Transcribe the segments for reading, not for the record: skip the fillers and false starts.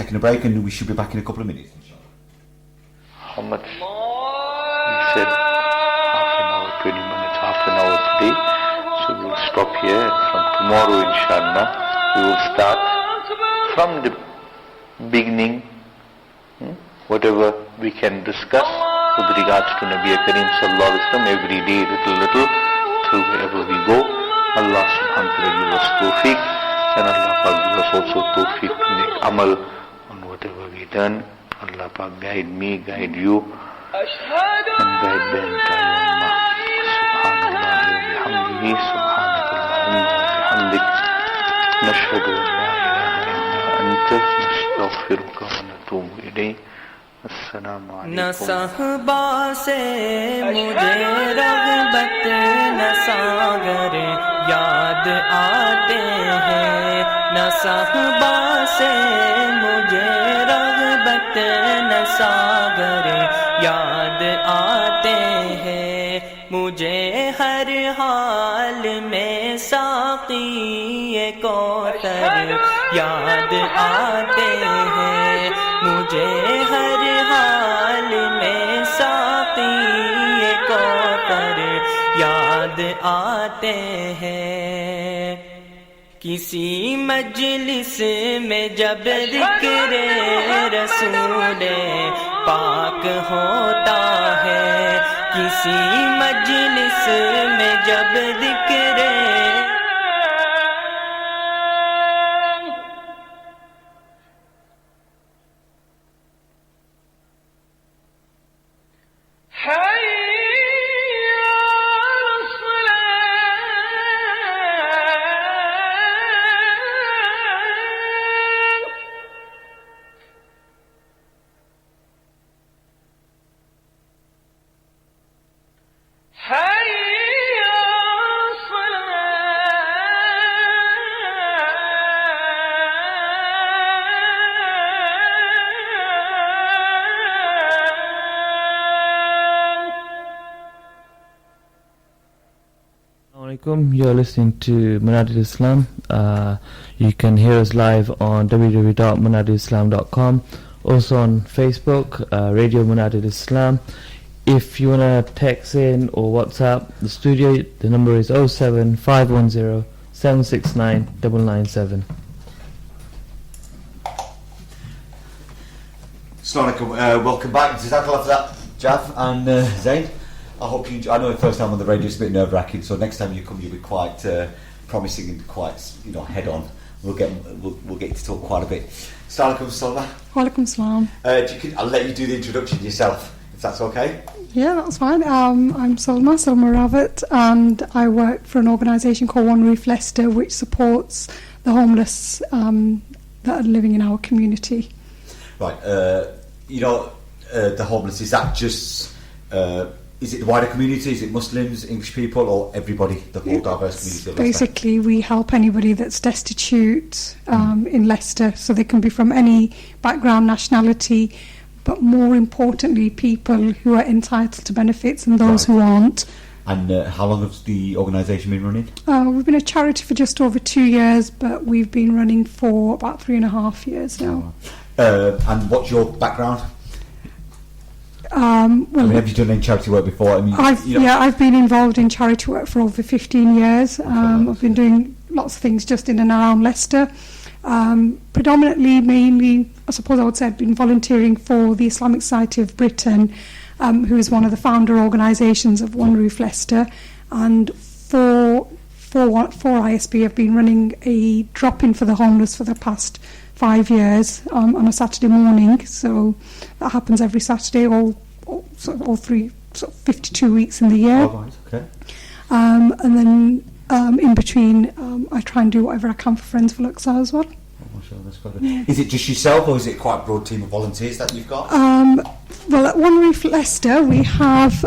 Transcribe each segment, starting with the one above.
taking a break, and we should be back in a couple of minutes. How much? We said half an hour, 20 minutes, half an hour today. So we will stop here, and from tomorrow, inshallah, we will start from the beginning, whatever we can discuss with regards to Nabi Kareem Sallallahu Alaihi Wasallam, every day little, till wherever we go. Allah subhanahu wa ta'ala give us tawfiq, and Allah give us also tawfiq to make amal on whatever we done. Allah Pak guide me, guide you, and guide the entire ummah. Subhanallah wa bihamdihi, subhanakallahumma wa bihamdik, nashhadu an la ilaha illa anta, nastaghfiruka wa natubu ilayk. Assalamu alaikum. न सहबा से मुझे रग़बत न सागर याद आते हैं, न सहबा से मुझे रग़बत न सागर याद आते हैं, मुझे हर हाल में साक़ी कौसर याद आते हैं, मुझे हर हाल में साक़ी कौसर याद आते हैं। किसी मजलिस में जब ज़िक्र रसूल पाक होता है, किसी मजलिस में जब ज़िक्र You're listening to Munadil Islam. You can hear us live on www.munadilislam.com, also on Facebook, Radio Munadil Islam. If you want to text in or WhatsApp the studio, the number is 07510 769 997. Assalamu alaikum. Welcome back. Jazakallah for that, Jav and Zain. I hope you enjoy. I know the first time on the radio is a bit nerve-wracking, so next time you come you'll be quite promising and quite, head on. We'll get to talk quite a bit. Assalamu alaikum, Salma. Walaikum salam. I'll let you do the introduction yourself, if that's okay. Yeah, that's fine. I'm Salma Rawat, and I work for an organisation called One Roof Leicester, which supports the homeless that are living in our community. Right. The homeless, is that just... is it the wider community? Is it Muslims, English people, or everybody, the whole diverse community of Leicester? Basically, we help anybody that's destitute in Leicester, so they can be from any background, nationality, but more importantly, people who are entitled to benefits and those who aren't. And how long has the organisation been running? We've been a charity for just over 2 years, but we've been running for about 3.5 years now. And what's your background? Have you done any charity work before? I've been involved in charity work for over 15 years. I've been doing lots of things just in and around Leicester. Mainly, I suppose I would say I've been volunteering for the Islamic Society of Britain, who is one of the founder organisations of One Roof Leicester. And for ISB, I've been running a drop-in for the homeless for the past 5 years on a Saturday morning. So that happens every Saturday, all 52 weeks in the year. Oh, right, okay. And then in between, I try and do whatever I can for Friends for Luxor as well. That's quite good. Yeah. Is it just yourself, or is it quite a broad team of volunteers that you've got? Well, at One Roof Leicester, we have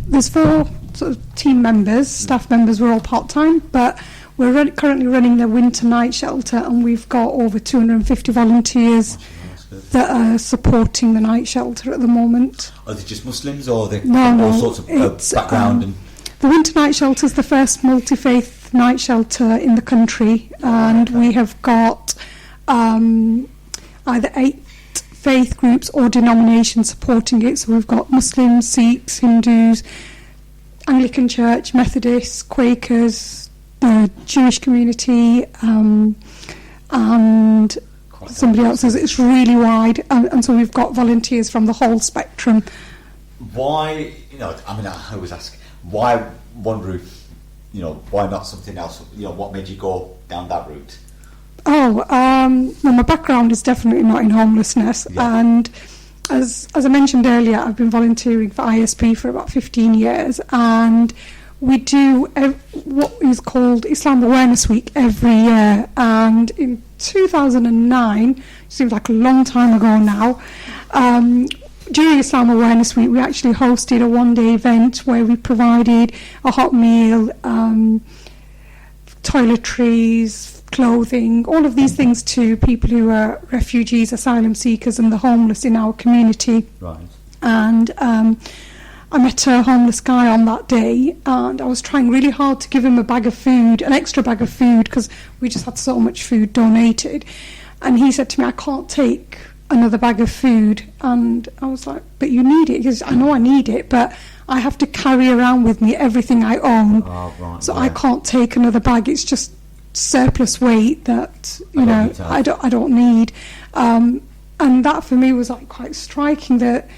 there's 4 sort of team members, staff members. We're all part-time, but we're currently running the winter night shelter, and we've got over 250 volunteers that are supporting the night shelter at the moment. Are they just Muslims, or are they all sorts of background? The winter night shelter is the first multi-faith night shelter in the country, and we have got either 8 faith groups or denominations supporting it. So we've got Muslims, Sikhs, Hindus, Anglican Church, Methodists, Quakers, the Jewish community, and somebody else says it's really wide, and so we've got volunteers from the whole spectrum. Why, I always ask, why One Roof, why not something else? What made you go down that route? Well, my background is definitely not in homelessness, and as I mentioned earlier, I've been volunteering for ISP for about 15 years, and we do what is called Islam Awareness Week every year, and in 2009, seems like a long time ago now, during Islam Awareness Week we actually hosted a one-day event where we provided a hot meal, toiletries, clothing, all of these things to people who are refugees, asylum seekers and the homeless in our community. Right. And I met a homeless guy on that day, and I was trying really hard to give him a bag of food, an extra bag of food, because we just had so much food donated. And he said to me, I can't take another bag of food. And I was like, but you need it. He says, I know I need it, but I have to carry around with me everything I own. Oh, right, so I can't take another bag. It's just surplus weight that, I don't need. And that for me was like quite striking, that,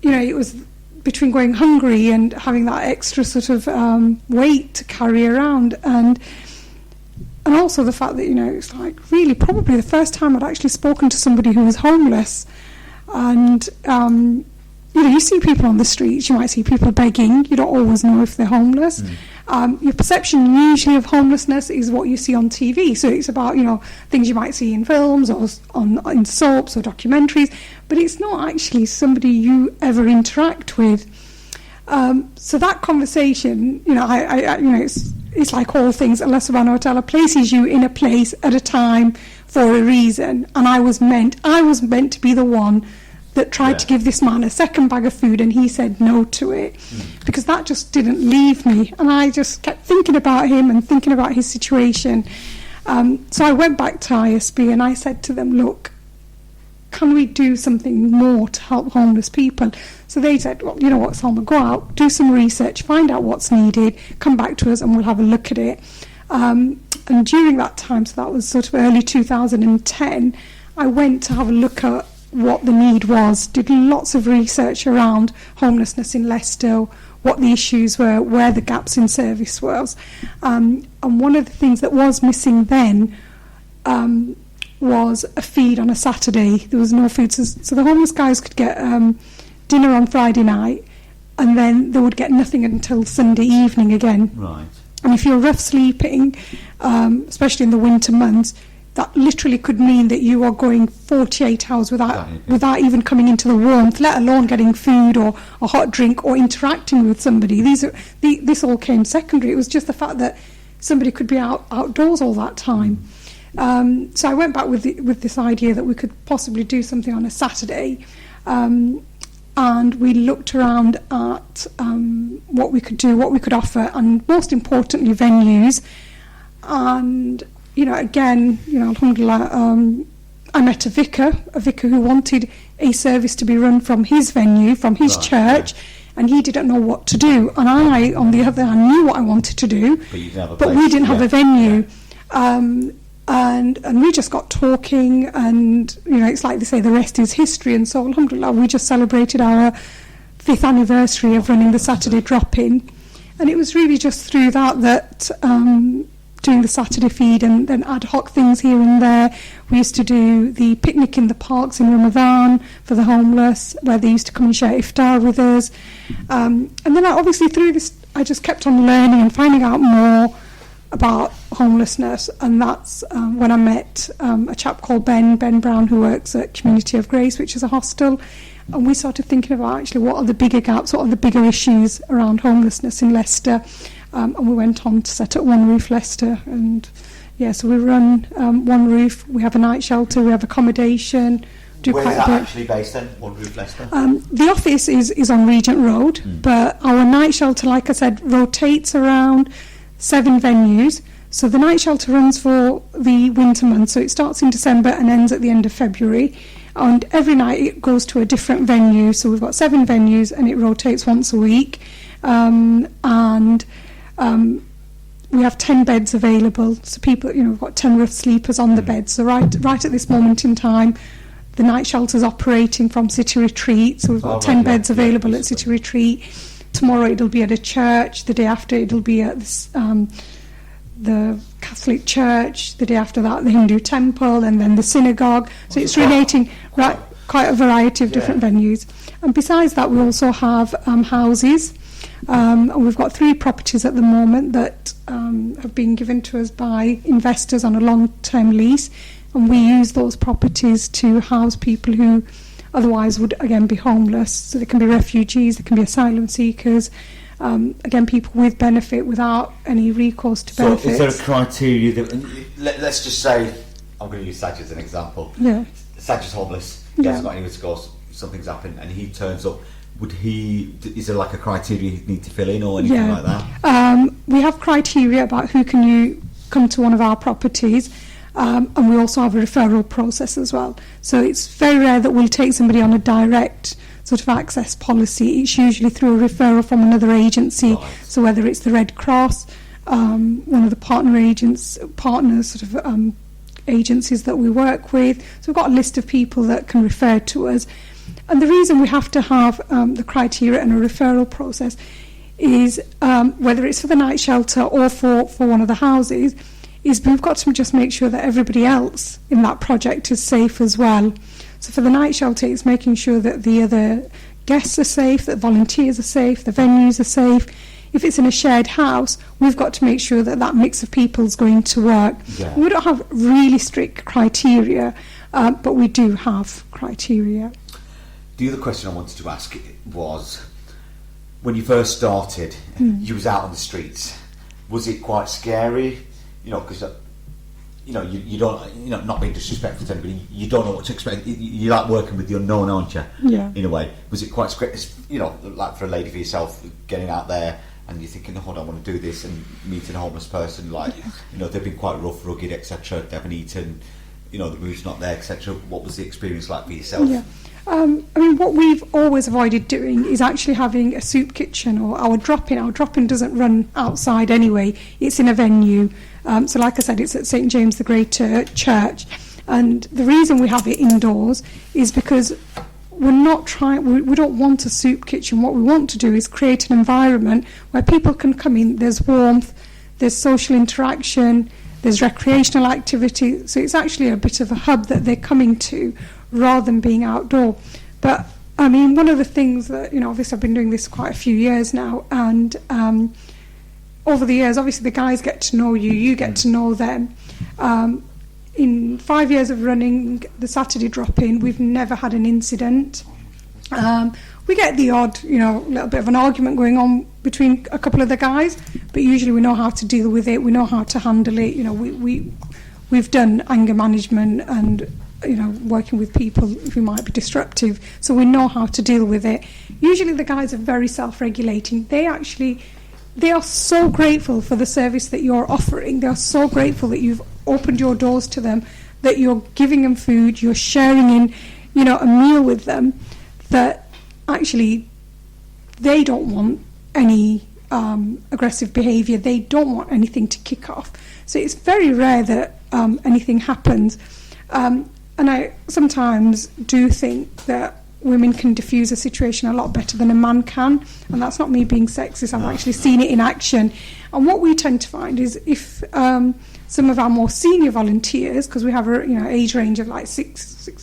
it was between going hungry and having that extra sort of weight to carry around, and also the fact that it's like really probably the first time I'd actually spoken to somebody who was homeless. And you see people on the streets, you might see people begging, you don't always know if they're homeless. Your perception usually of homelessness is what you see on TV, so it's about things you might see in films or in soaps or documentaries, but it's not actually somebody you ever interact with. So that conversation, it's like all things, Allah subhanahu wa ta'ala places you in a place at a time for a reason, and I was meant to be the one that tried to give this man a second bag of food, and he said no to it, because that just didn't leave me, and I just kept thinking about him and thinking about his situation. So I went back to ISB and I said to them, look, can we do something more to help homeless people? So they said, well, you know what, Salma, go out, do some research, find out what's needed, come back to us and we'll have a look at it. And during that time, so that was sort of early 2010, I went to have a look at what the need was, did lots of research around homelessness in Leicester, what the issues were, where the gaps in service was. And one of the things that was missing then was a feed on a Saturday. There was no food, so the homeless guys could get dinner on Friday night, and then they would get nothing until Sunday evening again. Right. And if you're rough sleeping, especially in the winter months, that literally could mean that you are going 48 hours without even coming into the warmth, let alone getting food or a hot drink or interacting with somebody. This all came secondary. It was just the fact that somebody could be outdoors all that time. So I went back with this idea that we could possibly do something on a Saturday, and we looked around at what we could do, what we could offer, and most importantly, venues. And again, alhamdulillah, I met a vicar who wanted a service to be run from his venue, from his church, and he didn't know what to do. And I, on the other hand, knew what I wanted to do, but we didn't have a venue. And we just got talking, and it's like they say, the rest is history. And so alhamdulillah, we just celebrated our 5th anniversary of running the Saturday drop-in, and it was really just through that doing the Saturday feed and then ad hoc things here and there. We used to do the picnic in the parks in Ramadan for the homeless, where they used to come and share iftar with us. And then obviously through this, I just kept on learning and finding out more about homelessness, and that's when I met a chap called Ben Brown, who works at Community of Grace, which is a hostel, and we started thinking about actually what are the bigger gaps, what are the bigger issues around homelessness in Leicester. And we went on to set up One Roof Leicester, and so we run One Roof. We have a night shelter, we have accommodation. Where is that actually based then, One Roof Leicester? The office is on Regent Road, but our night shelter, like I said, rotates around 7 venues. So the night shelter runs for the winter months, so it starts in December and ends at the end of February. And every night it goes to a different venue. So we've got 7 venues and it rotates once a week. We have 10 beds available. So people, we've got 10 rough sleepers on the beds. So right at this moment in time, the night shelter's operating from City Retreat. So we've got 10 beds available at City Retreat. Tomorrow it'll be at a church. The day after it'll be at the Catholic Church. The day after that, the Hindu temple, and then the synagogue. So it's relating quite a variety of different venues. And besides that, we also have houses. And we've got 3 properties at the moment that have been given to us by investors on a long-term lease. And we use those properties to house people who otherwise would, again, be homeless. So they can be refugees, they can be asylum seekers, again, people with benefit without any recourse to benefits. So is there a criteria that, let's just say, I'm going to use Sajid as an example. Yeah. Sajid's homeless, he hasn't got anywhere to go, something's happened, and he turns up. Is there like a criteria he'd need to fill in or anything like that? We have criteria about who can you come to one of our properties. And we also have a referral process as well. So it's very rare that we'll take somebody on a direct sort of access policy. It's usually through a referral from another agency. Right. So whether it's the Red Cross, one of the partners agencies that we work with. So we've got a list of people that can refer to us. And the reason we have to have the criteria and a referral process is whether it's for the night shelter or for one of the houses, is we've got to just make sure that everybody else in that project is safe as well. So for the night shelter, it's making sure that the other guests are safe, that volunteers are safe, the venues are safe. If it's in a shared house, we've got to make sure that that mix of people is going to work. Yeah. We don't have really strict criteria, but we do have criteria. The other question I wanted to ask was, when you first started, you was out on the streets. Was it quite scary? Because you don't, not being disrespectful to anybody, you don't know what to expect. You like working with the unknown, aren't you? Yeah. In a way, was it quite scary? Like for a lady for yourself, getting out there and you're thinking, "Oh, I want to do this," and meeting a homeless person, they've been quite rough, rugged, etc. They haven't eaten, the mood's not there, etc. What was the experience like for yourself? Yeah. What we've always avoided doing is actually having a soup kitchen or our drop-in. Our drop-in doesn't run outside anyway. It's in a venue. So like I said, it's at St. James the Greater Church. And the reason we have it indoors is because we don't want a soup kitchen. What we want to do is create an environment where people can come in. There's warmth, there's social interaction, there's recreational activity. So it's actually a bit of a hub that they're coming to rather than being outdoor. But one of the things that, obviously I've been doing this quite a few years now, and over the years, obviously the guys get to know you, you get to know them. In 5 years of running the Saturday drop-in, we've never had an incident. We get the odd, little bit of an argument going on between a couple of the guys, but usually we know how to deal with it, we know how to handle it. We've done anger management and working with people who might be disruptive, so we know how to deal with it. Usually the guys are very self-regulating. They are so grateful for the service that you're offering. They are so grateful that you've opened your doors to them, that you're giving them food, you're sharing in, a meal with them, that actually they don't want any aggressive behaviour. They don't want anything to kick off. So it's very rare that anything happens. And I sometimes do think that women can diffuse a situation a lot better than a man can, and that's not me being sexist. I've actually seen it in action. And what we tend to find is if some of our more senior volunteers, because we have a age range of like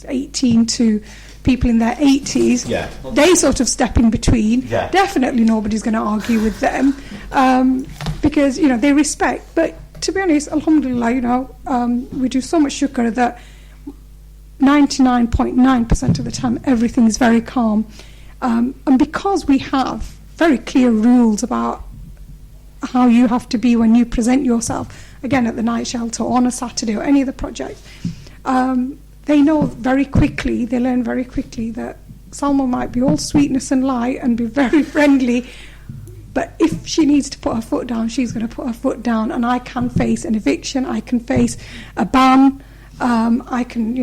18 to people in their 80s, they sort of step in between. Definitely nobody's going to argue with them because they respect. But to be honest, alhamdulillah, we do so much shukr that 99.9% of the time everything is very calm, and because we have very clear rules about how you have to be when you present yourself, again at the night shelter or on a Saturday or any of the projects, they know very quickly, they learn very quickly that Salma might be all sweetness and light and be very friendly, But if she needs to put her foot down, she's going to put her foot down, and I can face an eviction, I can face a ban, I can,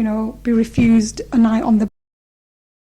be refused a night on the